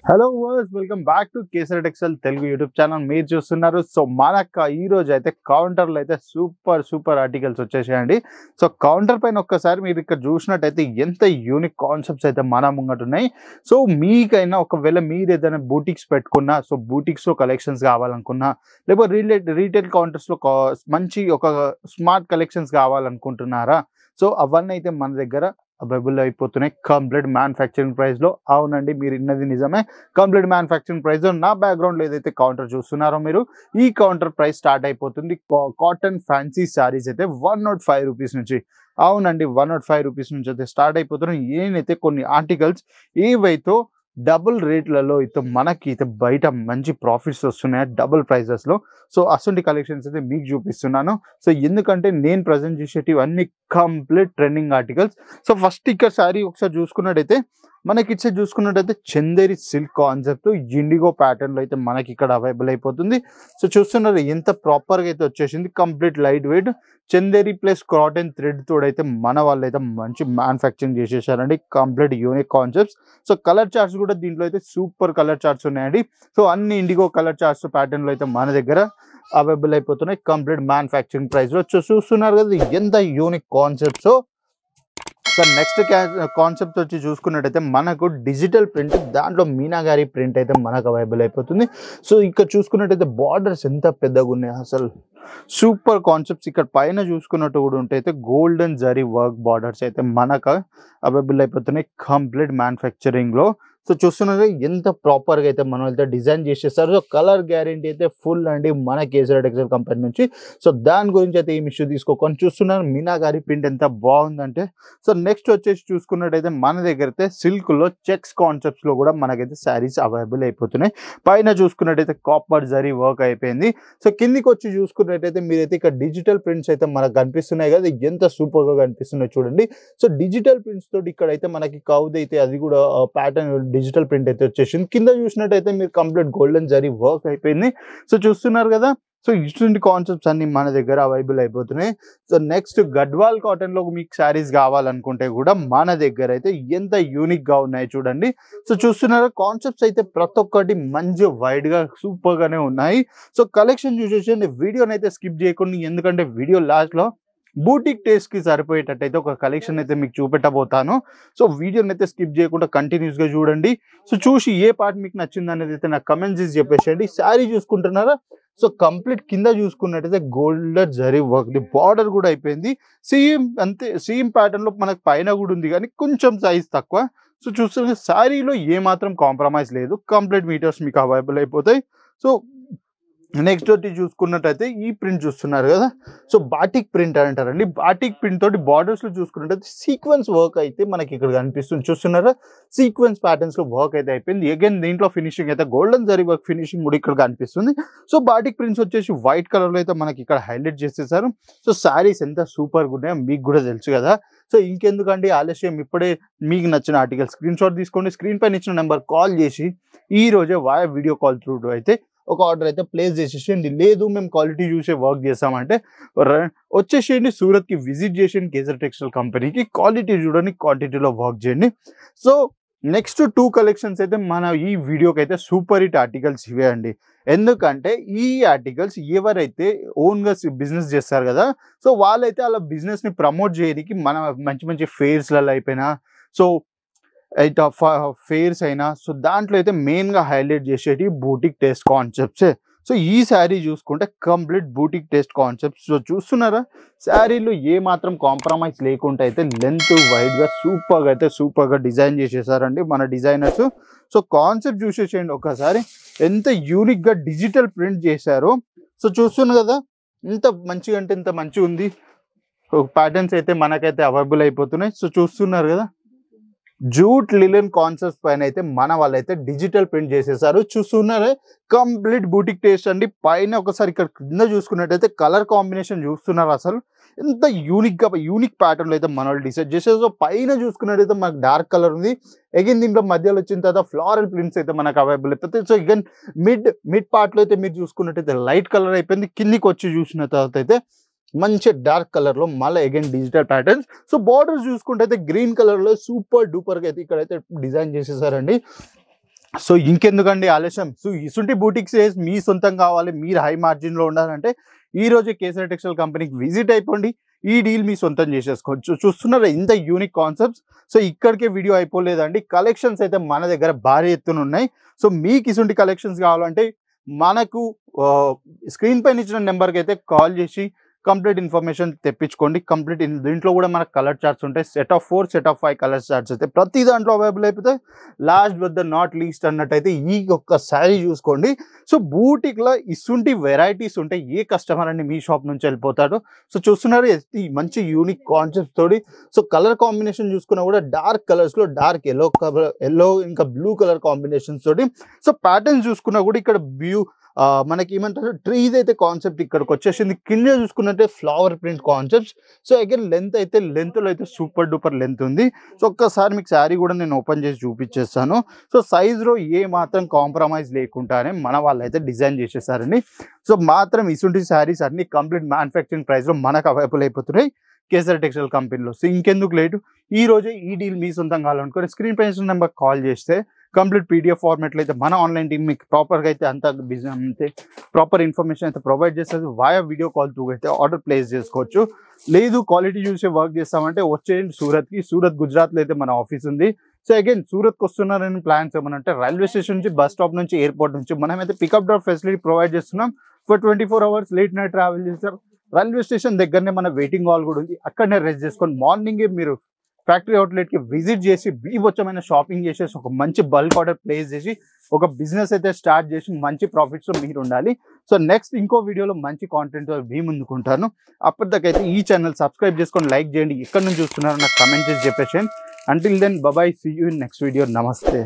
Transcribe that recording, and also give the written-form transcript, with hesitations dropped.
Hello వర్స్ welcome back to Kesari textile Telugu YouTube channel మీరు చూస్తున్నారు. సో మనకు ఈ రోజు అయితే కౌంటర్లో అయితే సూపర్ ఆర్టికల్స్ వచ్చేసాయండి. సో కౌంటర్ పైన ఒక్కసారి మీరు ఇక్కడ చూసినట్టయితే ఎంత యూనిక్ కాన్సెప్ట్స్ అయితే మన ముంగట ఉన్నాయి. సో మీకైనా ఒకవేళ మీరు ఏదైనా బూటిక్స్ పెట్టుకున్నా, సో బూటిక్స్లో కలెక్షన్స్ కావాలనుకున్నా, లేకపోతే రీటైల్ కౌంటర్స్లో మంచి ఒక స్మార్ట్ కలెక్షన్స్ కావాలనుకుంటున్నారా, సో అవన్నీ అయితే మన దగ్గర అవైలబుల్ అయిపోతున్నాయి కంప్లీట్ మ్యానుఫ్యాక్చరింగ్ ప్రైస్లో. అవునండి, మీరు ఇన్నది నిజమే, కంప్లీట్ మ్యానుఫ్యాక్చరింగ్ ప్రైస్లో. నా బ్యాక్గ్రౌండ్లో ఏదైతే కౌంటర్ చూస్తున్నారో మీరు, ఈ కౌంటర్ ప్రైస్ స్టార్ట్ అయిపోతుంది కాటన్ ఫ్యాన్సీ శారీస్ అయితే 105 రూపీస్ నుంచి. అవునండి, 105 రూపీస్ నుంచి అయితే స్టార్ట్ అయిపోతున్నాయి. నేనైతే కొన్ని ఆర్టికల్స్ ఏవైతే డబుల్ రేట్లలో అయితే మనకి అయితే బయట మంచి ప్రాఫిట్స్ వస్తున్నాయి డబుల్ ప్రైజెస్లో. సో అసలు కలెక్షన్స్ అయితే మీకు చూపిస్తున్నాను. సో ఎందుకంటే నేను ప్రజెంట్ చేసేటివి అన్ని complete trending articles. So first ఇక్కడ శారీ ఒకసారి చూసుకున్నట్టయితే మనకి ఇచ్చే చూసుకున్నట్టయితే చందేరి సిల్క్ కాన్సెప్ట్ ఇండిగో ప్యాటర్న్లో అయితే మనకి ఇక్కడ అవైలబుల్ అయిపోతుంది. సో చూస్తున్నారు ఎంత ప్రాపర్గా అయితే వచ్చేసింది. Complete light weight Chanderi plus cotton thread తోడైతే మన వాళ్ళు అయితే మంచి మ్యానుఫ్యాక్చరింగ్ చేసేసారండి. Complete unique concepts. So colour charts కూడా దీంట్లో అయితే సూపర్ కలర్ చార్ట్స్ ఉన్నాయండి. సో అన్ని ఇండిగో కలర్ చార్ట్స్ ప్యాటర్న్లో అయితే మన దగ్గర అవైలబుల్ అయిపోతున్నాయి కంప్లీట్ మ్యానుఫ్యాక్చరింగ్ ప్రైస్లో. చూస్తున్నారు కదా ఎంత unique concepts. So next concept వచ్చి చూసుకున్నట్టయితే మనకు డిజిటల్ ప్రింట్, దాంట్లో మీనాగారి ప్రింట్ అయితే మనకు అవైలబుల్ అయిపోతుంది. సో ఇక్కడ చూసుకున్నట్టయితే బార్డర్స్ ఎంత పెద్దగా ఉన్నాయి, అసలు సూపర్ కాన్సెప్ట్స్. ఇక్కడ పైన చూసుకున్నట్టు కూడా ఉంటే అయితే గోల్డెన్ జరీ వర్క్ బార్డర్స్ అయితే మనకు అవైలబుల్ అయిపోతున్నాయి కంప్లీట్ మ్యానుఫ్యాక్చరింగ్లో. సో చూస్తున్నారు ఎంత ప్రాపర్గా అయితే మనం అయితే డిజైన్ చేసేస్తారు. సో కలర్ గ్యారంటీ అయితే ఫుల్ అండి మన కేసరి టెక్స్టైల్ కంపెనీ నుంచి. సో దాని గురించి అయితే ఏం ఇష్యూ తీసుకోకొని చూస్తున్నారు. మీనాగారి ప్రింట్ ఎంత బాగుందంటే. సో నెక్స్ట్ వచ్చేసి చూసుకున్నట్టయితే మన దగ్గర అయితే సిల్క్లో చెక్స్ కాన్సెప్ట్స్లో కూడా మనకైతే శారీస్ అవైలబుల్ అయిపోతున్నాయి. పైన చూసుకున్నట్టయితే కాపర్ జరీ వర్క్ అయిపోయింది. సో కిందికి వచ్చి చూసుకున్నట్టయితే మీరైతే ఇక్కడ డిజిటల్ ప్రింట్స్ అయితే మనకు కనిపిస్తున్నాయి కదా, ఎంత సూపర్గా కనిపిస్తున్నాయి చూడండి. సో డిజిటల్ ప్రింట్స్ తోటి ఇక్కడైతే మనకి కౌద్ అయితే అది కూడా ప్యాటర్న్ డిజిటల్ ప్రింట్ అయితే వచ్చేసింది. కింద చూసినట్టయితే మీరు కంప్లీట్ గోల్డెన్ జరీ వర్క్ అయిపోయింది. సో చూస్తున్నారు కదా. సో ఇటువంటి కాన్సెప్ట్స్ అన్ని మన దగ్గర అవైలబుల్ అయిపోతున్నాయి. సో నెక్స్ట్ గడ్వాల్ కాటన్లో మీకు శారీస్ కావాలనుకుంటే కూడా మన దగ్గర అయితే ఎంత యూనిక్గా ఉన్నాయి చూడండి. సో చూస్తున్నారు కాన్సెప్ట్స్ అయితే ప్రతి ఒక్కటి మంచి వైడ్గా సూపర్గానే ఉన్నాయి. సో కలెక్షన్ చూసేసి వీడియోని అయితే స్కిప్ చేయకుండా, ఎందుకంటే వీడియో లాస్ట్లో బూటిక్ టేస్ట్కి సరిపోయేటట్టయితే ఒక కలెక్షన్ అయితే మీకు చూపెట్టబోతాను. సో వీడియోని అయితే స్కిప్ చేయకుండా కంటిన్యూస్గా చూడండి. సో చూసి ఏ పార్ట్ మీకు నచ్చింది అనేది అయితే నాకు కమెంట్స్ చేసి చెప్పేసేయండి. శారీ చూసుకుంటున్నారా, సో కంప్లీట్ కింద చూసుకున్నట్టయితే గోల్డెన్ జరీ వర్క్, బార్డర్ కూడా అయిపోయింది. సేమ్ అంతే, సేమ్ ప్యాటర్న్లో మనకు పైన కూడా ఉంది కానీ కొంచెం సైజ్ తక్కువ. సో చూస్తున్న శారీలో ఏమాత్రం కాంప్రమైజ్ లేదు, కంప్లీట్ మీటర్స్ మీకు అవైలబుల్ అయిపోతాయి. సో నెక్స్ట్ వచ్చి చూసుకున్నట్టయితే ఈ ప్రింట్ చూస్తున్నారు కదా, సో బాటిక్ ప్రింట్ అంటారండి. బాటిక్ ప్రింట్ తోటి బార్డర్స్లో చూసుకున్నట్టయితే సీక్వెన్స్ వర్క్ అయితే మనకి ఇక్కడ కనిపిస్తుంది. చూస్తున్నారా, సీక్వెన్స్ ప్యాటర్న్స్లో వర్క్ అయితే అయిపోయింది. అగైన్ దీంట్లో ఫినిషింగ్ అయితే గోల్డెన్ జరీ వర్క్ ఫినిషింగ్ కూడా ఇక్కడ కనిపిస్తుంది. సో బాటిక్ ప్రింట్స్ వచ్చేసి వైట్ కలర్లో అయితే మనకి ఇక్కడ హైలైట్ చేసేసారు. సో శారీస్ ఎంత సూపర్గా ఉన్నాయో మీకు కూడా తెలుసు కదా. సో ఇంకెందుకండి ఆలస్యం, ఇప్పుడే మీకు నచ్చిన ఆర్టికల్ స్క్రీన్ షాట్ తీసుకోండి. స్క్రీన్ పైన ఇచ్చిన నెంబర్ కాల్ చేసి ఈ రోజే వీడియో కాల్ త్రూ అయితే ఒక ఆర్డర్ అయితే ప్లేస్ చేసేసేయండి. లేదు మేము క్వాలిటీ చూసే వర్క్ చేస్తామంటే వచ్చేసేయండి, సూరత్కి విజిట్ చేసేయండి కేసరి టెక్స్టైల్ కంపెనీకి. క్వాలిటీ చూడండి, క్వాంటిటీలో వర్క్ చేయండి. సో నెక్స్ట్ 2 కలెక్షన్స్ అయితే మన ఈ వీడియోకి అయితే సూపర్ హిట్ ఆర్టికల్స్ ఇవే అండి. ఎందుకంటే ఈ ఆర్టికల్స్ ఎవరైతే ఓన్గా బిజినెస్ చేస్తారు కదా, సో వాళ్ళైతే అలా బిజినెస్ని ప్రమోట్ చేయడానికి మన మంచి ఫేర్స్లలో అయిపోయినా, సో అయితే ఫేర్స్ అయినా, సో దాంట్లో అయితే మెయిన్గా హైలైట్ చేసేటి బూటిక్ టేస్ట్ కాన్సెప్ట్సే. సో ఈ శారీ చూసుకుంటే complete boutique taste concepts. So చూస్తున్నారా, శారీలో ఏ మాత్రం కాంప్రమైజ్ లేకుండా అయితే లెంత్ వైడ్గా సూపర్గా డిజైన్ చేసేసారండి మన డిజైనర్స్. సో కాన్సెప్ట్ చూసేసేయండి ఒకసారి, ఎంత యూనిక్గా డిజిటల్ ప్రింట్ చేశారో. సో చూస్తున్నారు కదా, ఎంత మంచిగా అంటే ఎంత మంచిగా ఉంది. ప్యాటర్న్స్ అయితే మనకైతే అవైలబుల్ అయిపోతున్నాయి. సో చూస్తున్నారు కదా, జూట్ లిలెన్ కాన్సెప్ట్స్ పైన అయితే మన వాళ్ళైతే డిజిటల్ ప్రింట్ చేసేసారు. చూస్తున్నారే, కంప్లీట్ బూటిక్ టేస్ట్ అండి. పైన ఒకసారి ఇక్కడ కింద చూసుకున్నట్టయితే కలర్ కాంబినేషన్ చూస్తున్నారు, అసలు ఎంత యూనిక్ ప్యాటర్న్లో అయితే మన వాళ్ళు డిసైడ్ చేసేది. సో పైన చూసుకున్నట్టయితే మనకు డార్క్ కలర్ ఉంది. అగైన్ దీంట్లో మధ్యలో వచ్చిన తర్వాత ఫ్లోరల్ ప్రింట్స్ అయితే మనకు అవైలబుల్ అయిపోతాయి. సో అగైన్ మిడ్ పార్ట్లో అయితే మీరు చూసుకున్నట్టయితే లైట్ కలర్ అయిపోయింది. కిందికి వచ్చి చూసిన తర్వాత అయితే మంచి డార్క్ కలర్ లో మళ్ళీ again digital patterns. So borders చూసుకుంటే అయితే గ్రీన్ కలర్ లో సూపర్ డూపర్ గా అయితే ఇక్కడైతే డిజైన్ చేసేసారండి. సో ఇంకెందుకండి ఆలస్యం, సో ఇసుంటి బూటిక్స్ మీ సొంతం కావాలి, మీరు హై మార్జిన్లో ఉండాలంటే ఈ రోజే కేసరి టెక్స్టైల్ కంపెనీకి విజిట్ అయిపోండి, ఈ డీల్ మీ సొంతం చేసేసుకోవచ్చు. చూస్తున్నారా ఇంత యూనిక్ కాన్సెప్ట్స్. సో ఇక్కడికే వీడియో అయిపోలేదండి, కలెక్షన్స్ అయితే మన దగ్గర భారీ ఎత్తున ఉన్నాయి. సో మీకు ఇసుంటి కలెక్షన్స్ కావాలంటే మనకు స్క్రీన్ పైన ఇచ్చిన నెంబర్కి అయితే కాల్ చేసి కంప్లీట్ ఇన్ఫర్మేషన్ తెప్పించుకోండి. కంప్లీట్ దీంట్లో కూడా మనకు కలర్ చార్ట్స్ ఉంటాయి, set of 4 set of 5 colour charts అయితే ప్రతి దాంట్లో అవైలబుల్ అయిపోతాయి. Last but the not least అన్నట్టయితే ఈ ఒక్క శారీ చూసుకోండి. సో బూటిక్లో ఇసుంటి వెరైటీస్ ఉంటాయి, ఏ కస్టమర్ అండి మీ షాప్ నుంచి వెళ్ళిపోతాడు. సో చూస్తున్నారు ఈ మంచి యూనిక్ కాన్సెప్ట్ తోటి. సో కలర్ కాంబినేషన్ చూసుకున్నా కూడా డార్క్ కలర్స్లో డార్క్ ఎల్లో ఇంకా బ్లూ కలర్ కాంబినేషన్స్ తోటి. సో ప్యాటర్న్స్ చూసుకున్నా కూడా ఇక్కడ మనకి ఏమంటారు ట్రీస్ అయితే కాన్సెప్ట్ ఇక్కడికి వచ్చేసింది. కింద చూసుకున్నట్టే flower print concepts. So again లెంత్లో అయితే సూపర్ డూపర్ లెంత్ ఉంది. సో ఒక్కసారి మీకు శారీ కూడా నేను ఓపెన్ చేసి చూపించేస్తాను. సో సైజ్లో ఏ మాత్రం కాంప్రమైజ్ లేకుండానే మన వాళ్ళు అయితే డిజైన్ చేసేసారండి. సో మాత్రం ఇసుంటి శారీస్ అన్ని కంప్లీట్ మ్యానుఫ్యాక్చరింగ్ ప్రైస్లో మనకు అవైలబుల్ అయిపోతున్నాయి కేసరి టెక్స్టైల్ కంపెనీలో. సో ఇంకెందుకు లేటు, ఈ రోజే ఈ డీల్ మీ సొంతం కావాలనుకోండి స్క్రీన్ పైన నెంబర్ కాల్ చేస్తే కంప్లీట్ పీడిఎఫ్ ఫార్మాట్లో అయితే మన ఆన్లైన్ టీమ్ మీకు ప్రాపర్గా అయితే అంత బిజినెస్ అయితే ప్రాపర్ ఇన్ఫర్మేషన్ అయితే ప్రొవైడ్ చేస్తుంది. వాయా వీడియో కాల్ త్రూ అయితే ఆర్డర్ ప్లేస్ చేసుకోవచ్చు. లేదు క్వాలిటీ చూసే వర్క్ చేస్తామంటే వచ్చేయండి సూరత్కి. సూరత్ గుజరాత్లో అయితే మన ఆఫీస్ ఉంది. సో అగైన్ సూరత్కి వస్తున్నారని ప్లాన్స్ ఏమనంటే రైల్వే స్టేషన్ నుంచి, బస్ స్టాప్ నుంచి, ఎయిర్పోర్ట్ నుంచి మనమైతే పికప్ డ్రాప్ ఫెసిలిటీ ప్రొవైడ్ చేస్తున్నాం. For 24 hours late night travel చేస్తారు. రైల్వే స్టేషన్ దగ్గరనే మన వెయిటింగ్ హాల్ కూడా ఉంది, అక్కడనే రెస్ట్ చేసుకొని మార్నింగే మీరు ఫ్యాక్టరీ అవుట్లెట్కి విజిట్ చేసి బీభత్సమైన షాపింగ్ చేసేసి ఒక మంచి బల్క్ ఆర్డర్ ప్లేస్ చేసి ఒక బిజినెస్ అయితే స్టార్ట్ చేసి మంచి ప్రాఫిట్స్లో మీరు ఉండాలి. సో నెక్స్ట్ ఇంకో వీడియోలో మంచి కాంటెంట్ మీ ముందుకుంటాను. అప్పటిదాకైతే ఈ ఛానల్ సబ్స్క్రైబ్ చేసుకొని లైక్ చేయండి. ఎక్కడ నుంచి చూస్తున్నారో నాకు కమెంట్ చేసి చెప్పేసేయండి. Until then bye, see you in next video. నమస్తే.